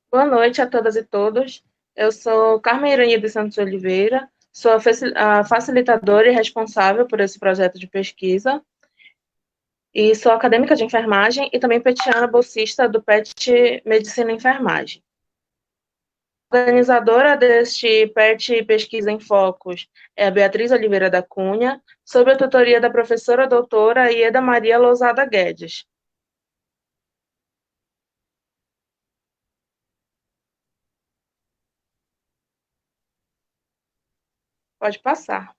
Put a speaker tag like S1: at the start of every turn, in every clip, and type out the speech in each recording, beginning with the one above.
S1: Boa noite a todas e todos. Eu sou Carmen Iranha de Santos Oliveira, sou a facilitadora e responsável por esse projeto de pesquisa, e sou acadêmica de enfermagem e também petiana bolsista do PET Medicina e Enfermagem. A organizadora deste PET Pesquisa em Focos é a Beatriz Oliveira da Cunha, sob a tutoria da professora doutora Ieda Maria Lousada Guedes. Pode passar.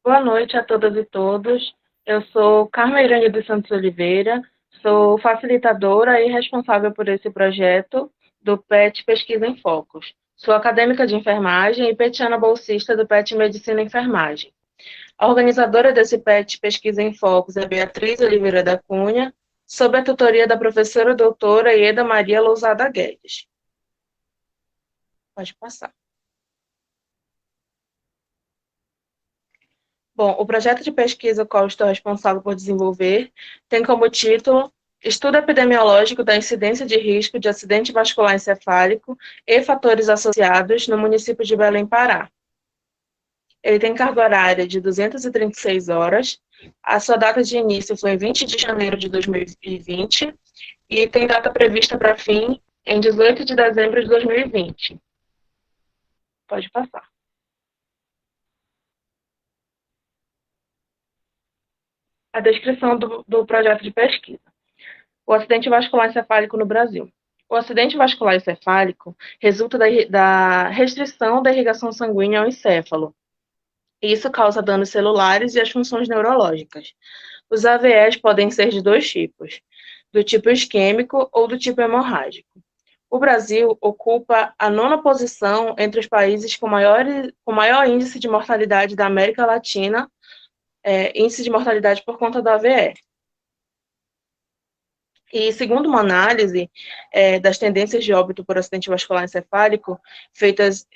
S1: Boa noite a todas e todos. Eu sou Carmen Iranha dos Santos Oliveira, sou facilitadora e responsável por esse projeto do PET Pesquisa em Focos. Sou acadêmica de enfermagem e petiana bolsista do PET Medicina e Enfermagem. A organizadora desse PET Pesquisa em Focos é Beatriz Oliveira da Cunha, sob a tutoria da professora doutora Ieda Maria Lousada Guedes. Pode passar. Bom, o projeto de pesquisa qual eu estou responsável por desenvolver tem como título Estudo epidemiológico da incidência de risco de acidente vascular encefálico e fatores associados no município de Belém, Pará. Ele tem carga horária de 236 horas, a sua data de início foi em 20 de janeiro de 2020 e tem data prevista para fim em 18 de dezembro de 2020. Pode passar. A descrição do projeto de pesquisa. O acidente vascular encefálico no Brasil. O acidente vascular encefálico resulta da restrição da irrigação sanguínea ao encéfalo. Isso causa danos celulares e às funções neurológicas. Os AVEs podem ser de dois tipos, do tipo isquêmico ou do tipo hemorrágico. O Brasil ocupa a nona posição entre os países com maior índice de mortalidade da América Latina, índice de mortalidade por conta do AVE. E segundo uma análise das tendências de óbito por acidente vascular encefálico, feitas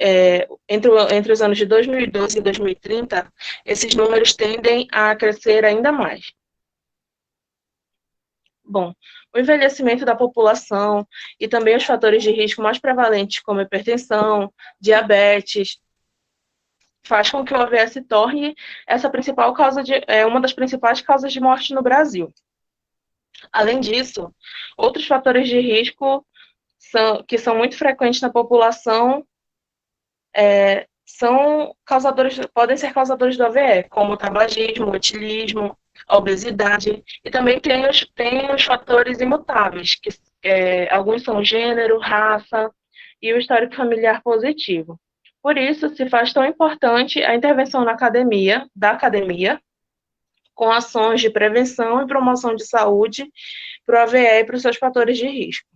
S1: entre os anos de 2012 e 2030, esses números tendem a crescer ainda mais. Bom, o envelhecimento da população e também os fatores de risco mais prevalentes, como hipertensão, diabetes, faz com que o AVE se torne uma das principais causas de morte no Brasil. Além disso, outros fatores de risco que são muito frequentes na população podem ser causadores do AVE, como o tabagismo, o etilismo, a obesidade, e também tem os fatores imutáveis, que alguns são gênero, raça e o histórico familiar positivo. Por isso, se faz tão importante a intervenção da academia, com ações de prevenção e promoção de saúde para o AVE e para os seus fatores de risco.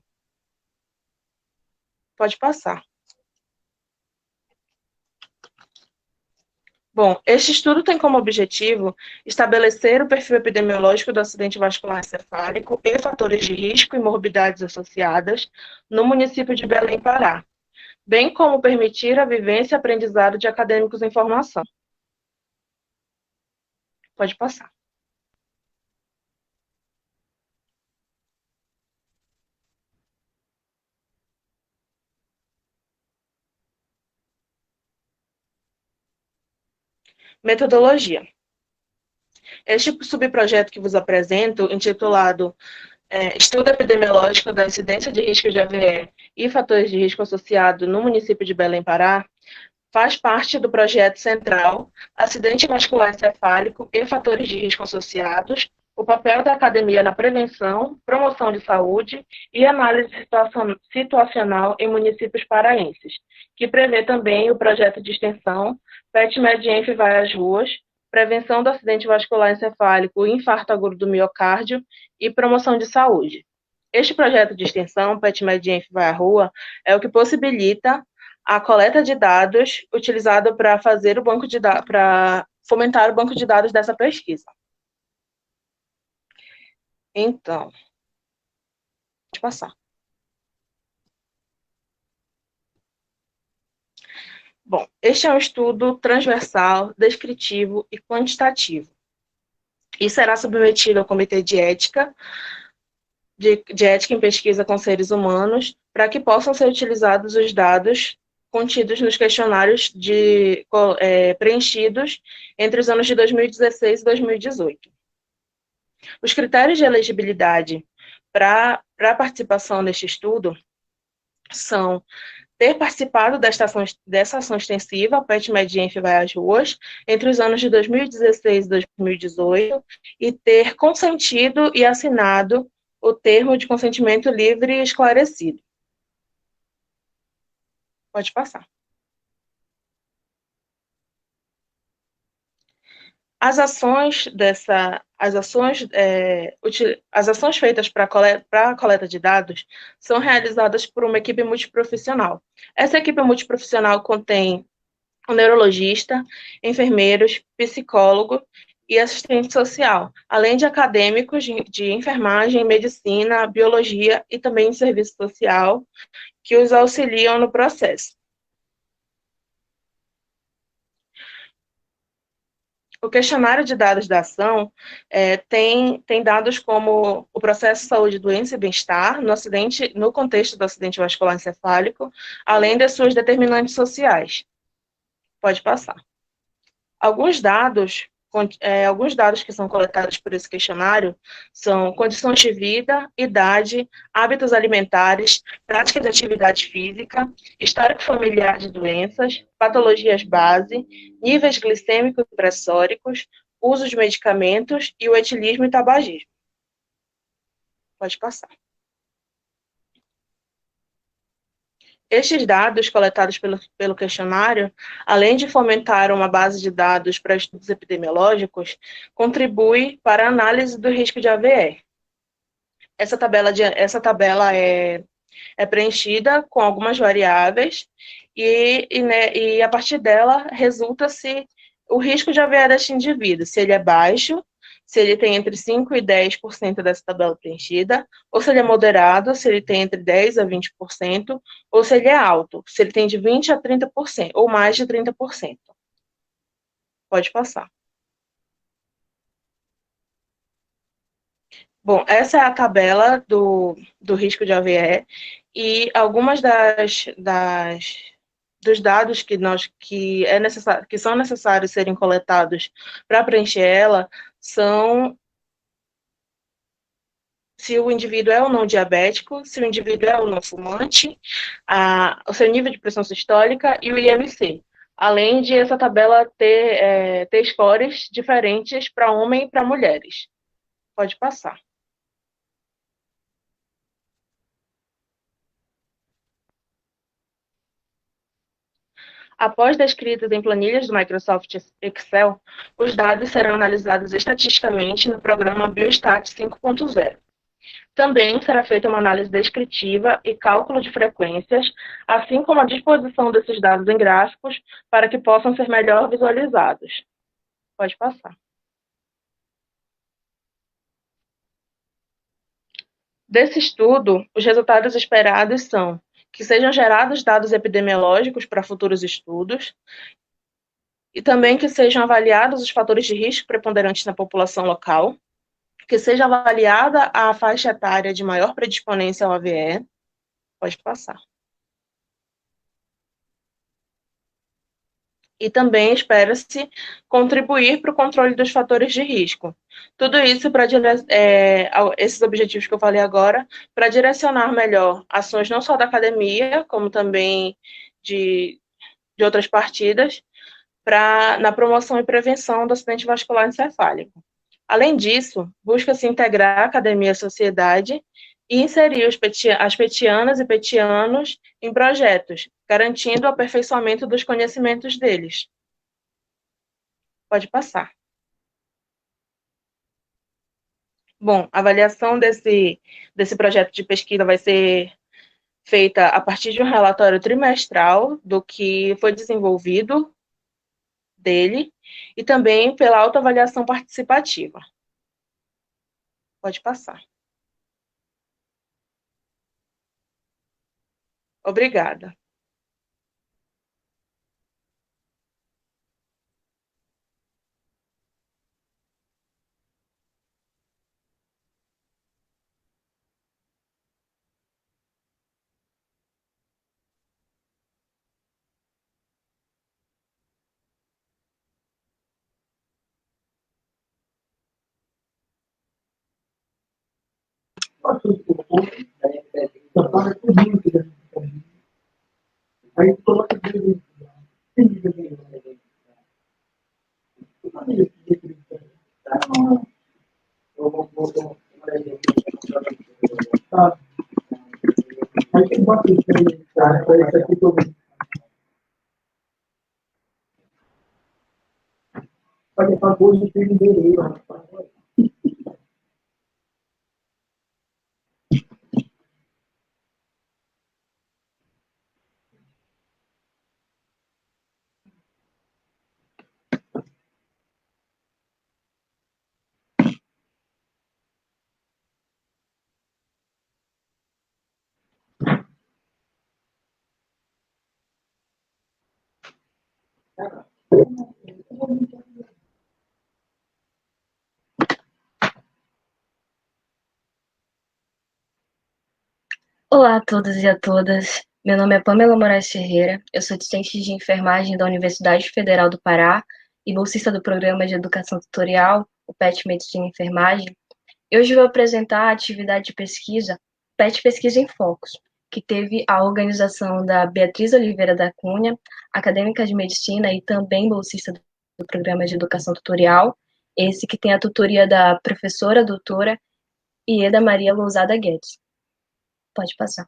S1: Pode passar. Bom, este estudo tem como objetivo estabelecer o perfil epidemiológico do acidente vascular encefálico e fatores de risco e morbidades associadas no município de Belém, Pará, bem como permitir a vivência e aprendizado de acadêmicos em formação. Pode passar. Metodologia. Este subprojeto que vos apresento, intitulado Estudo Epidemiológico da Incidência de Risco de AVE e Fatores de Risco Associado no município de Belém, Pará, faz parte do projeto central Acidente Vascular Encefálico e Fatores de Risco Associados, o papel da academia na prevenção, promoção de saúde e análise situacional em municípios paraenses, que prevê também o projeto de extensão PET-MED-ENF Vai às Ruas, prevenção do acidente vascular encefálico e infarto agudo do miocárdio e promoção de saúde. Este projeto de extensão, PET-MED-ENF Vai à Rua, é o que possibilita a coleta de dados utilizado para fazer para fomentar o banco de dados dessa pesquisa. Então, pode passar. Bom, este é um estudo transversal, descritivo e quantitativo. E será submetido ao Comitê de Ética, de Ética em Pesquisa com Seres Humanos, para que possam ser utilizados os dados contidos nos questionários preenchidos entre os anos de 2016 e 2018. Os critérios de elegibilidade para a participação neste estudo são ter participado dessa ação extensiva, PET-MED-ENF Vai às Ruas, entre os anos de 2016 e 2018, e ter consentido e assinado o termo de consentimento livre e esclarecido. Pode passar. As ações feitas para a coleta de dados são realizadas por uma equipe multiprofissional. Essa equipe multiprofissional contém um neurologista, enfermeiros, psicólogo e assistente social, além de acadêmicos de enfermagem, medicina, biologia e também serviço social, que os auxiliam no processo. O questionário de dados da ação tem dados como o processo saúde, doença e bem-estar no contexto do acidente vascular encefálico, além das suas determinantes sociais. Pode passar. Alguns dados que são coletados por esse questionário são condições de vida, idade, hábitos alimentares, prática de atividade física, histórico familiar de doenças, patologias base, níveis glicêmicos e pressóricos, uso de medicamentos e o etilismo e tabagismo. Pode passar. Estes dados coletados pelo questionário, além de fomentar uma base de dados para estudos epidemiológicos, contribui para a análise do risco de AVE. Essa tabela É preenchida com algumas variáveis e a partir dela resulta-se o risco de AVE deste indivíduo, se ele é baixo, se ele tem entre 5% e 10% dessa tabela preenchida, ou se ele é moderado, se ele tem entre 10% a 20%, ou se ele é alto, se ele tem de 20% a 30%, ou mais de 30%. Pode passar. Bom, essa é a tabela do risco de AVE e algumas dos dados que são necessários serem coletados para preencher ela são se o indivíduo é ou não diabético, se o indivíduo é ou não fumante, o seu nível de pressão sistólica e o IMC. Além de essa tabela ter scores diferentes para homem e para mulheres. Pode passar. Após descritos em planilhas do Microsoft Excel, os dados serão analisados estatisticamente no programa Biostat 5.0. Também será feita uma análise descritiva e cálculo de frequências, assim como a disposição desses dados em gráficos para que possam ser melhor visualizados. Pode passar. Desse estudo, os resultados esperados são que sejam gerados dados epidemiológicos para futuros estudos e também que sejam avaliados os fatores de risco preponderantes na população local, que seja avaliada a faixa etária de maior predisponência ao AVE. Pode passar. E também espera-se contribuir para o controle dos fatores de risco. Tudo isso para esses objetivos que eu falei agora, para direcionar melhor ações não só da academia, como também de outras partidas, na promoção e prevenção do acidente vascular encefálico. Além disso, busca-se integrar a academia à sociedade e inserir as petianas e petianos em projetos, garantindo o aperfeiçoamento dos conhecimentos deles. Pode passar. Bom, a avaliação desse projeto de pesquisa vai ser feita a partir de um relatório trimestral do que foi desenvolvido dele e também pela autoavaliação participativa. Pode passar. Obrigada.
S2: Olá a todos e a todas. Meu nome é Pamela Moraes Ferreira, eu sou discente de enfermagem da Universidade Federal do Pará e bolsista do Programa de Educação Tutorial, o PET Medicina e Enfermagem. E hoje vou apresentar a atividade de pesquisa PET Pesquisa em Focos, que teve a organização da Beatriz Oliveira da Cunha, acadêmica de medicina e também bolsista do Programa de Educação Tutorial, esse que tem a tutoria da professora doutora Ieda Maria Lousada Guedes. Pode passar.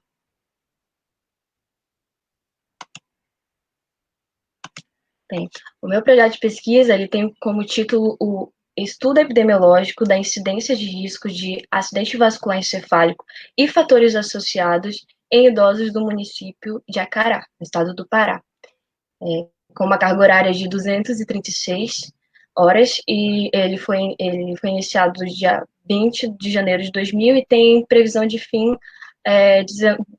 S2: Bem, o meu projeto de pesquisa ele tem como título o Estudo Epidemiológico da Incidência de Risco de Acidente Vascular Encefálico e Fatores Associados em idosos do município de Acará, no estado do Pará, com uma carga horária de 236 horas, e ele foi iniciado no dia 20 de janeiro de 2000 e tem previsão de fim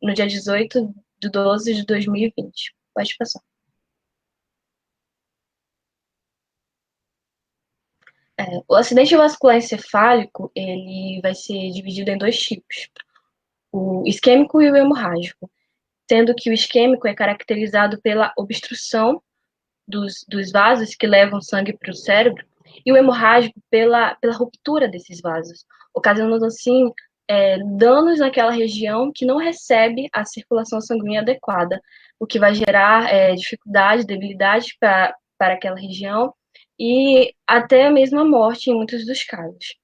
S2: no dia 18 de 12 de 2020. Pode passar. O acidente vascular encefálico, ele vai ser dividido em dois tipos, o isquêmico e o hemorrágico, sendo que o isquêmico é caracterizado pela obstrução dos vasos que levam sangue para o cérebro, e o hemorrágico pela ruptura desses vasos, ocasionando, assim, danos naquela região que não recebe a circulação sanguínea adequada, o que vai gerar dificuldade, debilidade para aquela região e até mesmo a morte em muitos dos casos.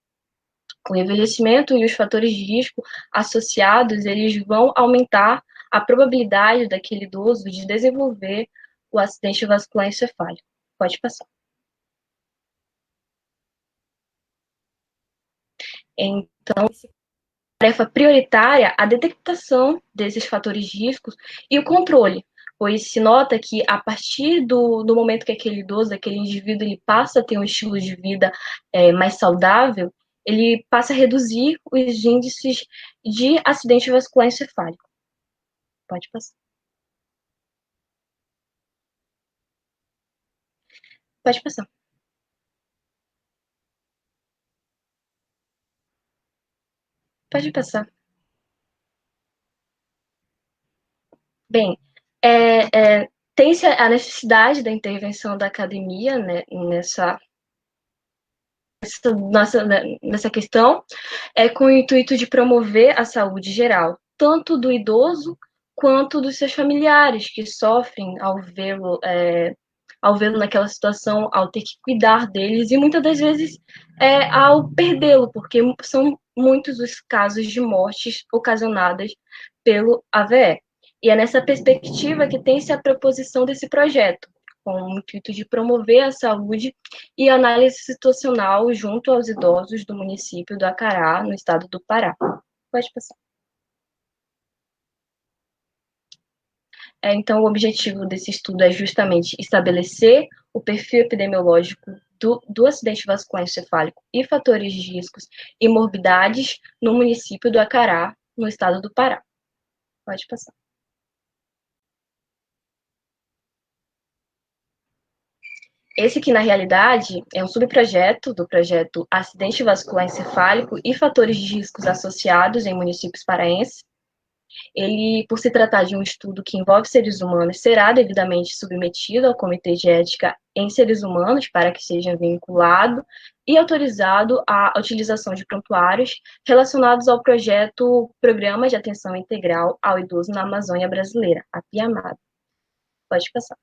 S2: O envelhecimento e os fatores de risco associados, eles vão aumentar a probabilidade daquele idoso de desenvolver o acidente vascular encefálico. Pode passar. Então, tarefa prioritária a detectação desses fatores de riscos e o controle, pois se nota que a partir do momento que aquele idoso, aquele indivíduo, ele passa a ter um estilo de vida mais saudável, ele passa a reduzir os índices de acidente vascular encefálico. Pode passar. Pode passar. Pode passar. Bem, tem-se a necessidade da intervenção da academia, né, nessa questão, com o intuito de promover a saúde geral, tanto do idoso quanto dos seus familiares, que sofrem ao vê-lo naquela situação, ao ter que cuidar deles, e muitas das vezes ao perdê-lo, porque são muitos os casos de mortes ocasionadas pelo AVE. E é nessa perspectiva que tem-se a proposição desse projeto, com o intuito de promover a saúde e análise situacional junto aos idosos do município do Acará, no estado do Pará. Pode passar. Então, o objetivo desse estudo é justamente estabelecer o perfil epidemiológico do acidente vascular encefálico e fatores de riscos e morbidades no município do Acará, no estado do Pará. Pode passar. Esse que, na realidade, é um subprojeto do projeto Acidente Vascular Encefálico e Fatores de Riscos Associados em Municípios Paraenses. Ele, por se tratar de um estudo que envolve seres humanos, será devidamente submetido ao Comitê de Ética em Seres Humanos para que seja vinculado e autorizado à utilização de prontuários relacionados ao projeto Programa de Atenção Integral ao Idoso na Amazônia Brasileira, a PIAMAB. Pode passar.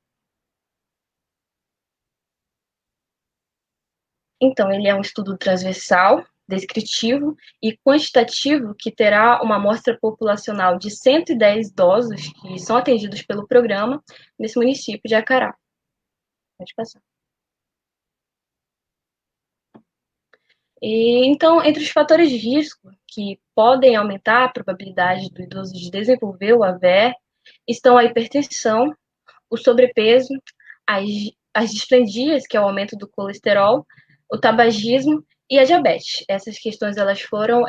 S2: Então, ele é um estudo transversal, descritivo e quantitativo que terá uma amostra populacional de 110 idosos que são atendidos pelo programa nesse município de Acará. Pode passar. Então, entre os fatores de risco que podem aumentar a probabilidade do idoso de desenvolver o AVE estão a hipertensão, o sobrepeso, as displendias, que é o aumento do colesterol, o tabagismo e a diabetes. Essas questões elas foram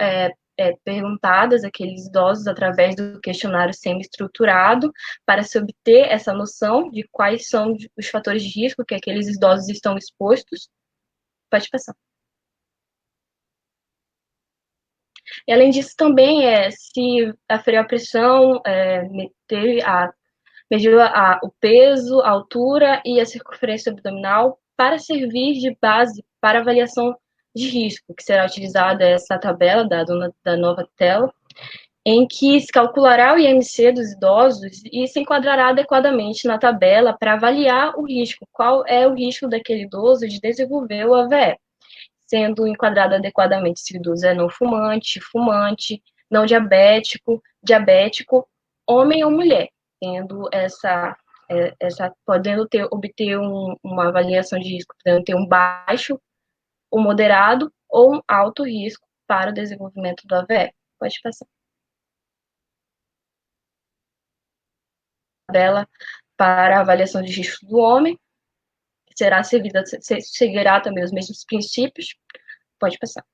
S2: perguntadas àqueles idosos através do questionário semi-estruturado para se obter essa noção de quais são os fatores de risco que aqueles idosos estão expostos. Pode passar. E, além disso, também se aferir a pressão, medir o peso, a altura e a circunferência abdominal para servir de base para avaliação de risco, que será utilizada essa tabela da nova tela, em que se calculará o IMC dos idosos e se enquadrará adequadamente na tabela para avaliar o risco, qual é o risco daquele idoso de desenvolver o AVE, sendo enquadrado adequadamente se o idoso é não fumante, fumante, não diabético, diabético, homem ou mulher, tendo podendo obter uma avaliação de risco, podendo ter um baixo, um moderado ou um alto risco para o desenvolvimento do AVE. Pode passar. tabela para a avaliação de risco do homem, que seguirá também os mesmos princípios. Pode passar.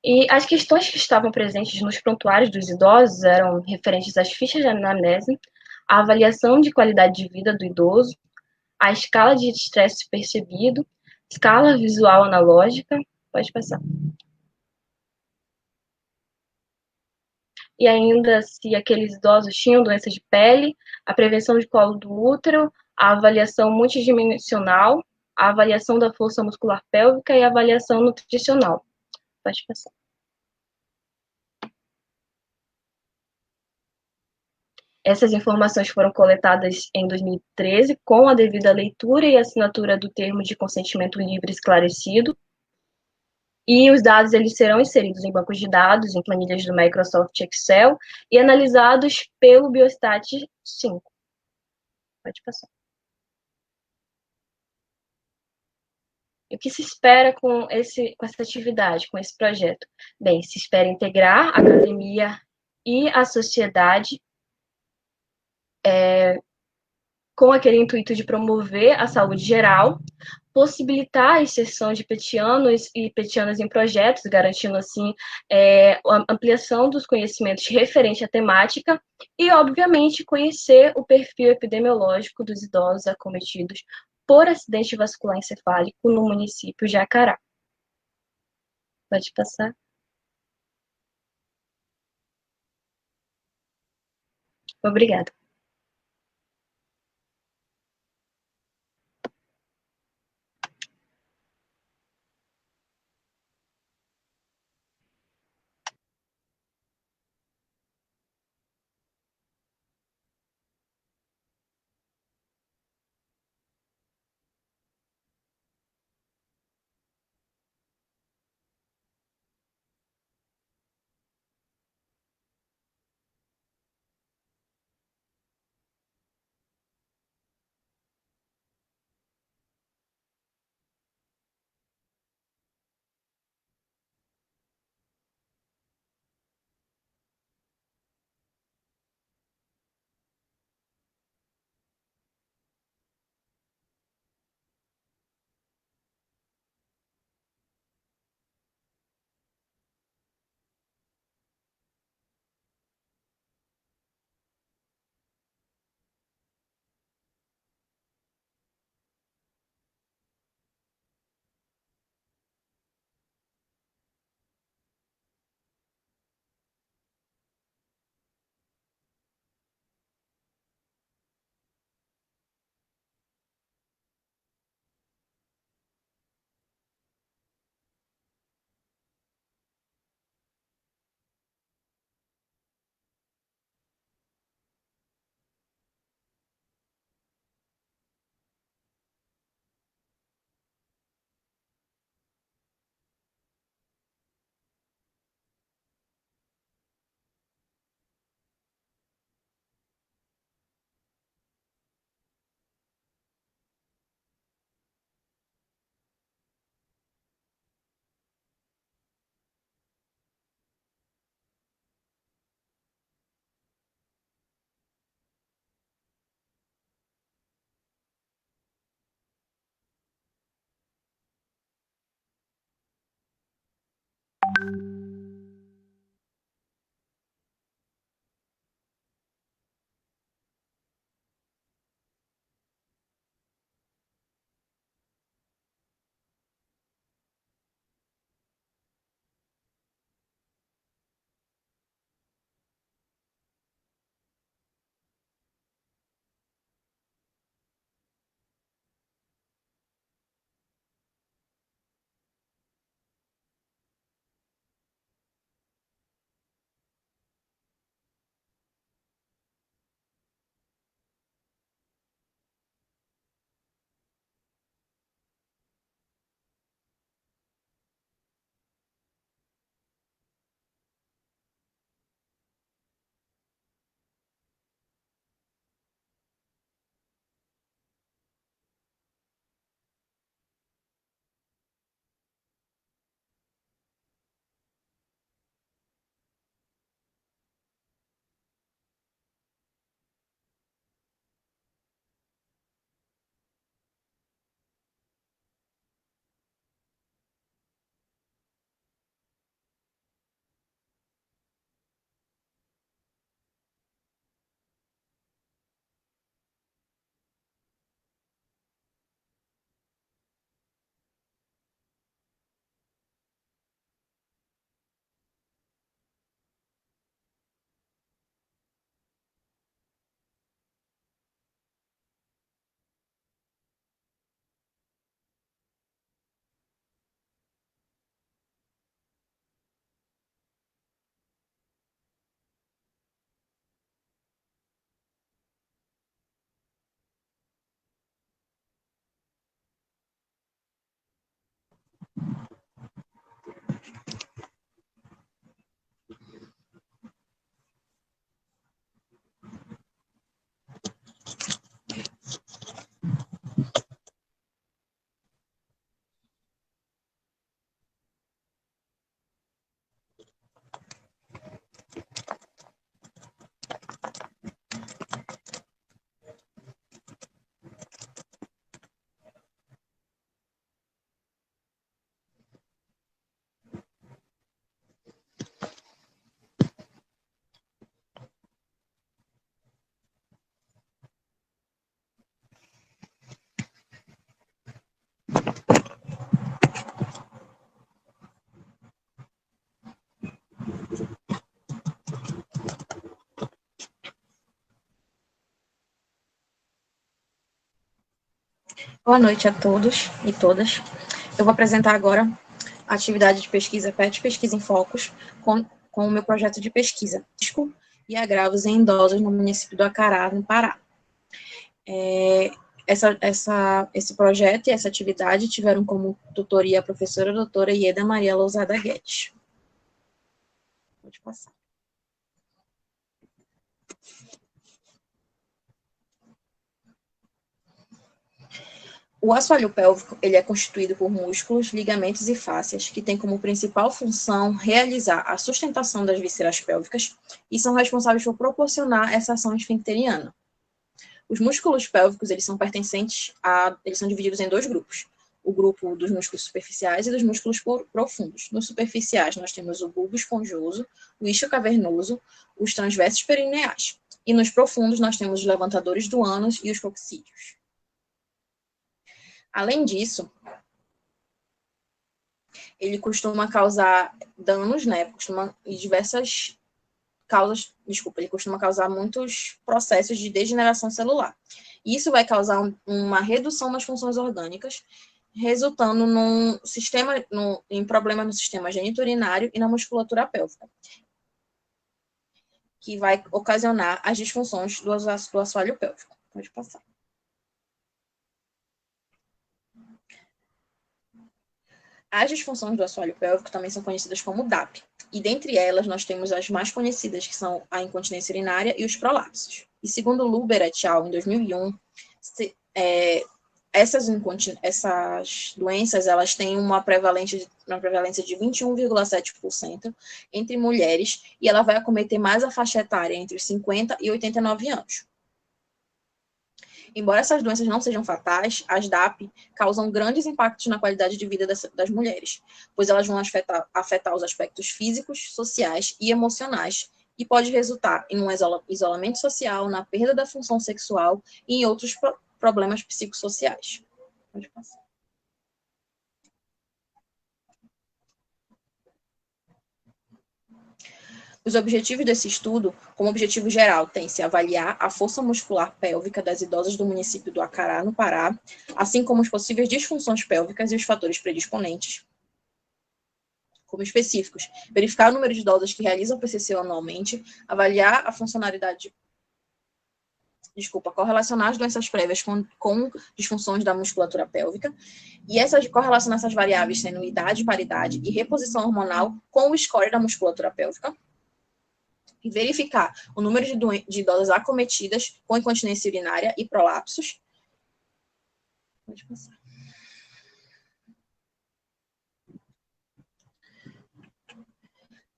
S2: E as questões que estavam presentes nos prontuários dos idosos eram referentes às fichas de anamnese, a avaliação de qualidade de vida do idoso, a escala de estresse percebido, escala visual analógica, pode passar. E ainda se aqueles idosos tinham doença de pele, a prevenção de colo do útero, a avaliação multidimensional, a avaliação da força muscular pélvica e a avaliação nutricional. Pode passar. Essas informações foram coletadas em 2013 com a devida leitura e assinatura do termo de consentimento livre esclarecido. E os dados eles serão inseridos em bancos de dados, em planilhas do Microsoft Excel e analisados pelo Biostat 5. Pode passar. E o que se espera com essa atividade, com esse projeto? Bem, se espera integrar a academia e a sociedade com aquele intuito de promover a saúde geral, possibilitar a inserção de petianos e petianas em projetos, garantindo, assim, a ampliação dos conhecimentos referente à temática e, obviamente, conhecer o perfil epidemiológico dos idosos acometidos por acidente vascular encefálico no município de Acará. Pode passar. Obrigada.
S3: Boa noite a todos e todas. Eu vou apresentar agora a atividade de pesquisa PET Pesquisa em Focos com o meu projeto de pesquisa, risco e agravos em idosos no município do Acará, no Pará. Esse projeto e essa atividade tiveram como tutoria a professora doutora Ieda Maria Lousada Guedes. Pode passar. O assoalho pélvico ele é constituído por músculos, ligamentos e fáscias, que têm como principal função realizar a sustentação das vísceras pélvicas e são responsáveis por proporcionar essa ação esfincteriana. Os músculos pélvicos eles são divididos em dois grupos: o grupo dos músculos superficiais e dos músculos profundos. Nos superficiais nós temos o bulbo esponjoso, o isquio cavernoso, os transversos perineais, e nos profundos nós temos os levantadores do ânus e os coccídeos. Além disso, ele costuma causar danos, né? Ele costuma causar muitos processos de degeneração celular. Isso vai causar uma redução nas funções orgânicas, resultando em problema no sistema geniturinário e na musculatura pélvica, que vai ocasionar as disfunções do assoalho pélvico. Pode passar. As disfunções do assoalho pélvico também são conhecidas como DAP, e dentre elas nós temos as mais conhecidas, que são a incontinência urinária e os prolapsos. E segundo Luber et al., em 2001, essas doenças elas têm uma prevalência de 21,7% entre mulheres, e ela vai acometer mais a faixa etária entre 50 e 89 anos. Embora essas doenças não sejam fatais, as DAP causam grandes impactos na qualidade de vida das mulheres, pois elas vão afetar os aspectos físicos, sociais e emocionais, e pode resultar em um isolamento social, na perda da função sexual e em outros problemas psicossociais. Pode passar. Os objetivos desse estudo, como objetivo geral, tem-se avaliar a força muscular pélvica das idosas do município do Acará, no Pará, assim como as possíveis disfunções pélvicas e os fatores predisponentes. Como específicos, verificar o número de idosas que realizam PCC anualmente, avaliar a funcionalidade, correlacionar as doenças prévias com disfunções da musculatura pélvica, e correlacionar essas variáveis sendo idade, paridade e reposição hormonal com o score da musculatura pélvica, e verificar o número de idosas acometidas com incontinência urinária e prolapsos. Pode passar.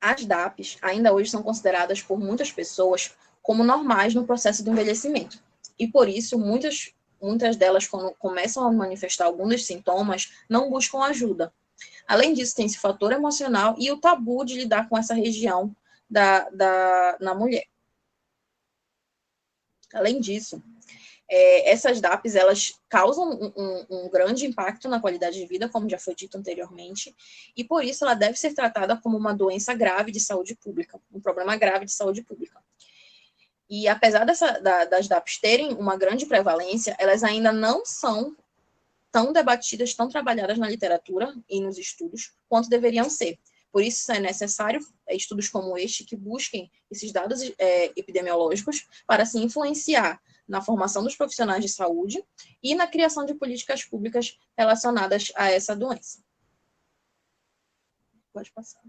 S3: As DAPs ainda hoje são consideradas por muitas pessoas como normais no processo do envelhecimento. E por isso, muitas delas, quando começam a manifestar alguns dos sintomas, não buscam ajuda. Além disso, tem esse fator emocional e o tabu de lidar com essa região na mulher. Além disso, essas DAPs, elas causam um grande impacto na qualidade de vida, como já foi dito anteriormente, e por isso ela deve ser tratada como uma doença grave de saúde pública, um problema grave de saúde pública. E apesar das DAPs terem uma grande prevalência, elas ainda não são tão debatidas, tão trabalhadas na literatura e nos estudos, quanto deveriam ser. Por isso é necessário estudos como este que busquem esses dados epidemiológicos para assim influenciar na formação dos profissionais de saúde e na criação de políticas públicas relacionadas a essa doença. Pode passar.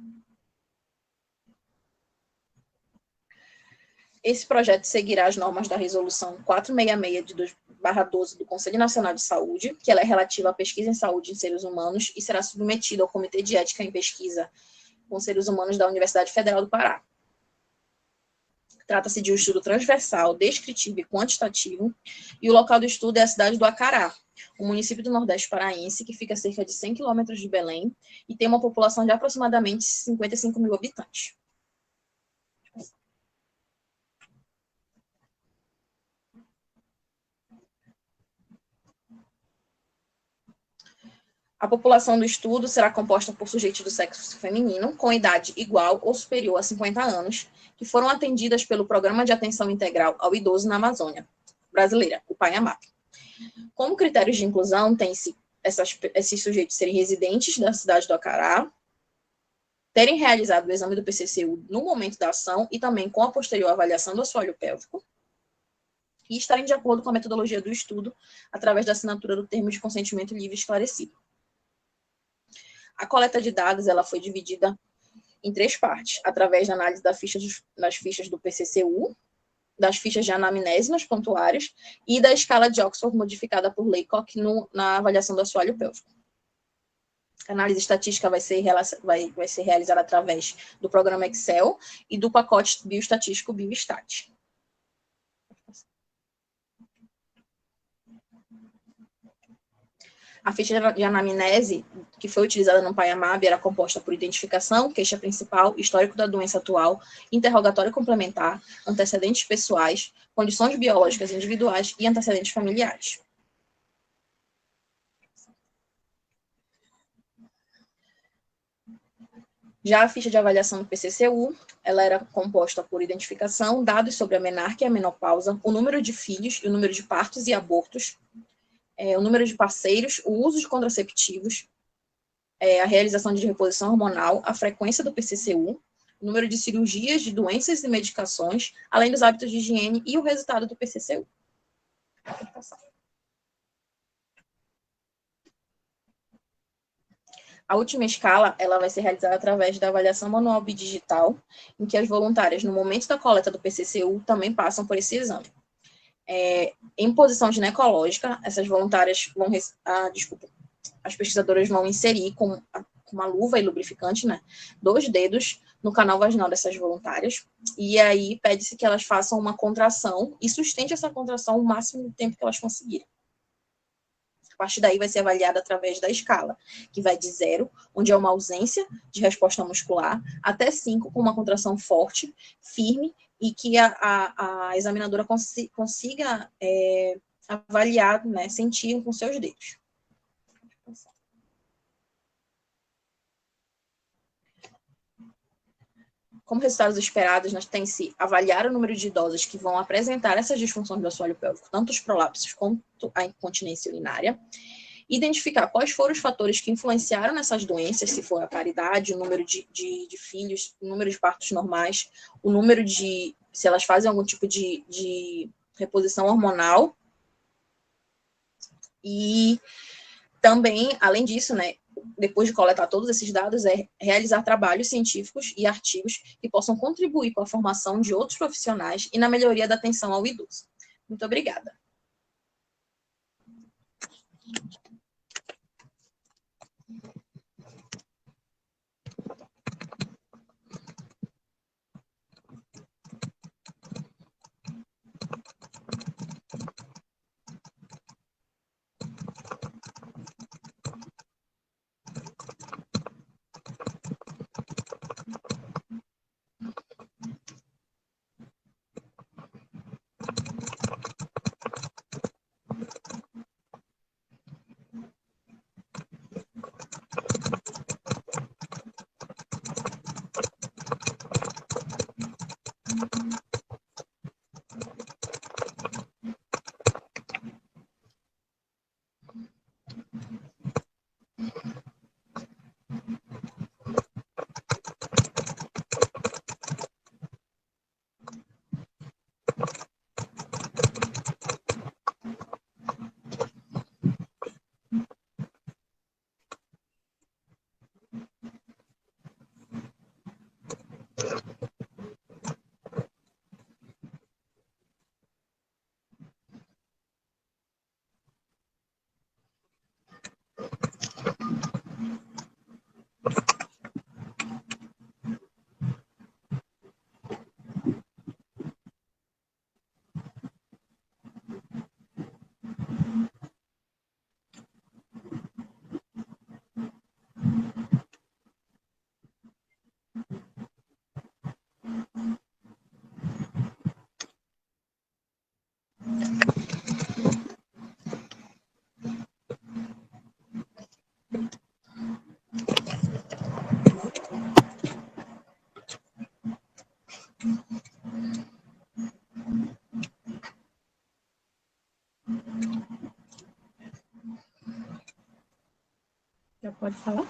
S3: Esse projeto seguirá as normas da Resolução 466/12 do Conselho Nacional de Saúde, que ela é relativa à pesquisa em saúde em seres humanos e será submetido ao Comitê de Ética em Pesquisa com Seres Humanos da Universidade Federal do Pará. Trata-se de um estudo transversal, descritivo e quantitativo, e o local do estudo é a cidade do Acará, um município do Nordeste paraense que fica a cerca de 100 quilômetros de Belém e tem uma população de aproximadamente 55 mil habitantes. A população do estudo será composta por sujeitos do sexo feminino, com idade igual ou superior a 50 anos, que foram atendidas pelo Programa de Atenção Integral ao Idoso na Amazônia brasileira, o PAIAMAP, Como critérios de inclusão, tem-se esses sujeitos serem residentes da cidade do Acará, terem realizado o exame do PCCU no momento da ação e também com a posterior avaliação do assoalho pélvico, e estarem de acordo com a metodologia do estudo através da assinatura do termo de consentimento livre e esclarecido. A coleta de dados ela foi dividida em 3 partes, através da análise das fichas do PCCU, das fichas de anamnese nos prontuários e da escala de Oxford modificada por Laycock na avaliação do assoalho pélvico. A análise estatística vai ser realizada através do programa Excel e do pacote bioestatístico Biostat. A ficha de anamnese que foi utilizada no PAIAMAB era composta por identificação, queixa principal, histórico da doença atual, interrogatório complementar, antecedentes pessoais, condições biológicas individuais e antecedentes familiares. Já a ficha de avaliação do PCCU, ela era composta por identificação, dados sobre a menarca e a menopausa, o número de filhos e o número de partos e abortos, o número de parceiros, o uso de contraceptivos, a realização de reposição hormonal, a frequência do PCCU, o número de cirurgias, de doenças e medicações, além dos hábitos de higiene e o resultado do PCCU. A última escala, ela vai ser realizada através da avaliação manual bidigital, em que as voluntárias, no momento da coleta do PCCU, também passam por esse exame. Em posição ginecológica, essas voluntárias vão... as pesquisadoras vão inserir com uma luva e lubrificante, né, 2 dedos no canal vaginal dessas voluntárias, e aí pede-se que elas façam uma contração e sustente essa contração o máximo do tempo que elas conseguirem. A partir daí vai ser avaliada através da escala, que vai de 0, onde é uma ausência de resposta muscular, até 5, com uma contração forte, firme, e que a examinadora consiga avaliar, né, sentir com seus dedos. Como resultados esperados, nós tem-se avaliar o número de idosas que vão apresentar essas disfunções do assoalho pélvico, tanto os prolapsos quanto a incontinência urinária, identificar quais foram os fatores que influenciaram nessas doenças, se for a paridade, o número de filhos, o número de partos normais, o número de, se elas fazem algum tipo de reposição hormonal, e também, além disso, né, depois de coletar todos esses dados, realizar trabalhos científicos e artigos que possam contribuir com a formação de outros profissionais e na melhoria da atenção ao idoso. Muito obrigada. pode falar.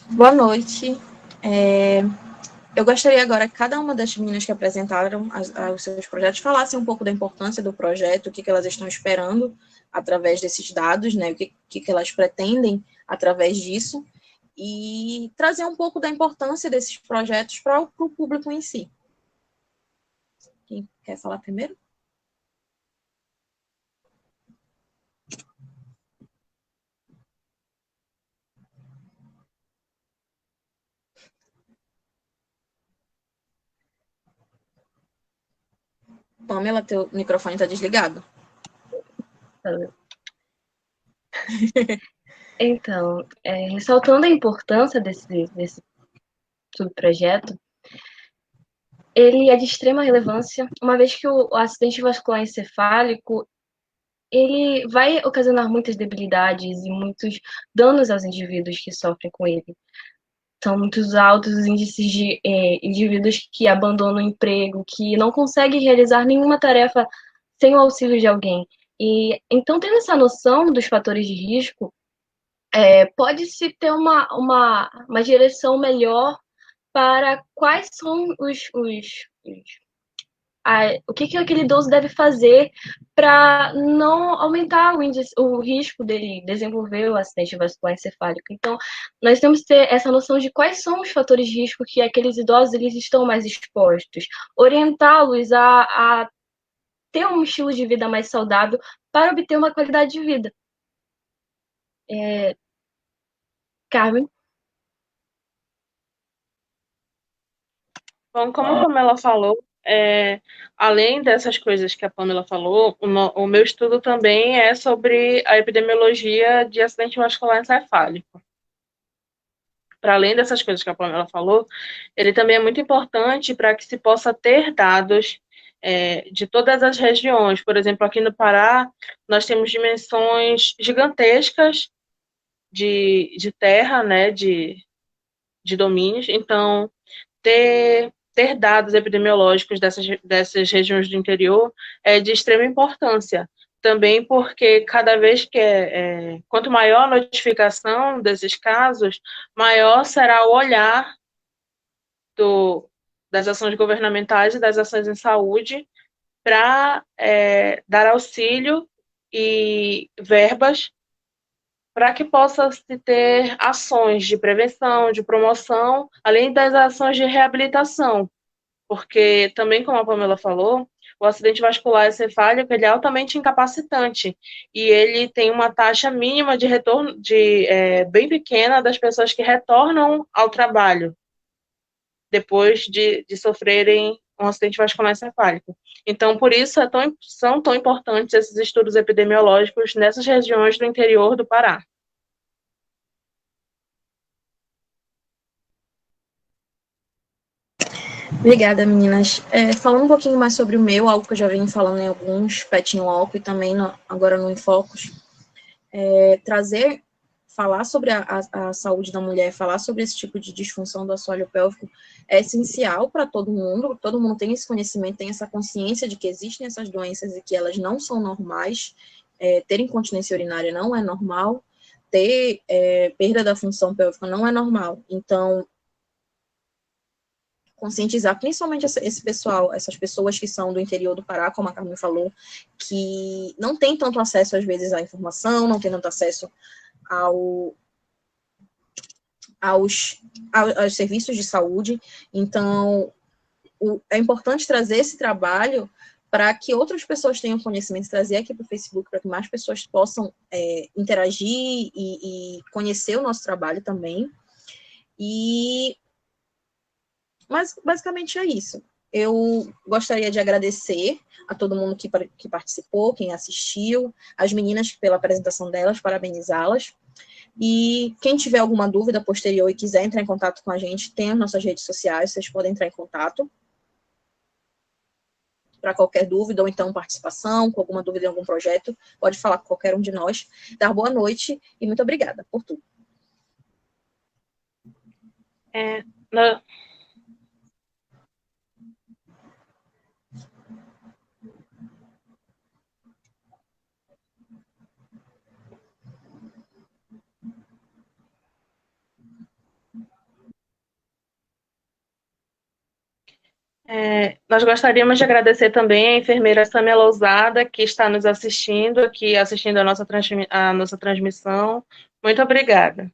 S3: Boa noite. Eu gostaria agora que cada uma das meninas que apresentaram os seus projetos falasse um pouco da importância do projeto, o que elas estão esperando através desses dados, né, o que elas pretendem através disso, e trazer um pouco da importância desses projetos para o público em si. Quem quer falar primeiro? Pamela, teu microfone está desligado.
S2: Então, ressaltando a importância desse subprojeto, ele é de extrema relevância, uma vez que o acidente vascular encefálico ele vai ocasionar muitas debilidades e muitos danos aos indivíduos que sofrem com ele. São muitos altos os índices de indivíduos que abandonam o emprego, que não conseguem realizar nenhuma tarefa sem o auxílio de alguém. E então, tendo essa noção dos fatores de risco, pode-se ter uma direção melhor para quais são o que aquele idoso deve fazer para não aumentar o risco dele desenvolver o acidente vascular encefálico. Então, nós temos que ter essa noção de quais são os fatores de risco que aqueles idosos eles estão mais expostos, orientá-los a ter um estilo de vida mais saudável para obter uma qualidade de vida. Carmen?
S1: Bom, como a Pamela falou, além dessas coisas que a Pamela falou, o meu estudo também é sobre a epidemiologia de acidente vascular encefálico. Para além dessas coisas que a Pamela falou, ele também é muito importante para que se possa ter dados de todas as regiões. Por exemplo, aqui no Pará, nós temos dimensões gigantescas de terra, né, de domínios. Então, ter dados epidemiológicos dessas regiões do interior é de extrema importância. Também porque cada vez quanto maior a notificação desses casos, maior será o olhar das ações governamentais e das ações em saúde para dar auxílio e verbas para que possa se ter ações de prevenção, de promoção, além das ações de reabilitação, porque também, como a Pamela falou, o acidente vascular encefálico ele é altamente incapacitante e ele tem uma taxa mínima de retorno bem pequena das pessoas que retornam ao trabalho depois de sofrerem um acidente vascular encefálico. Então, por isso são tão importantes esses estudos epidemiológicos nessas regiões do interior do Pará.
S3: Obrigada, meninas. Falando um pouquinho mais sobre o meu, algo que eu já venho falando em alguns, PET no álcool e também agora no Infocus, falar sobre a saúde da mulher, falar sobre esse tipo de disfunção do assoalho pélvico é essencial para todo mundo tem esse conhecimento, tem essa consciência de que existem essas doenças e que elas não são normais, ter incontinência urinária não é normal, ter perda da função pélvica não é normal. Então, conscientizar principalmente esse pessoal, essas pessoas que são do interior do Pará, como a Carmen falou, que não tem tanto acesso, às vezes, à informação, não tem tanto acesso aos serviços de saúde. Então, é importante trazer esse trabalho para que outras pessoas tenham conhecimento, trazer aqui para o Facebook, para que mais pessoas possam interagir e conhecer o nosso trabalho também. Mas, basicamente, é isso. Eu gostaria de agradecer a todo mundo que participou, quem assistiu, as meninas pela apresentação delas, parabenizá-las. E quem tiver alguma dúvida posterior e quiser entrar em contato com a gente, tem as nossas redes sociais, vocês podem entrar em contato para qualquer dúvida, ou então participação, com alguma dúvida em algum projeto, pode falar com qualquer um de nós. Dar boa noite e muito obrigada por tudo.
S1: Nós gostaríamos de agradecer também a enfermeira Samia Lousada, que está nos assistindo, aqui assistindo a nossa transmissão. Muito obrigada.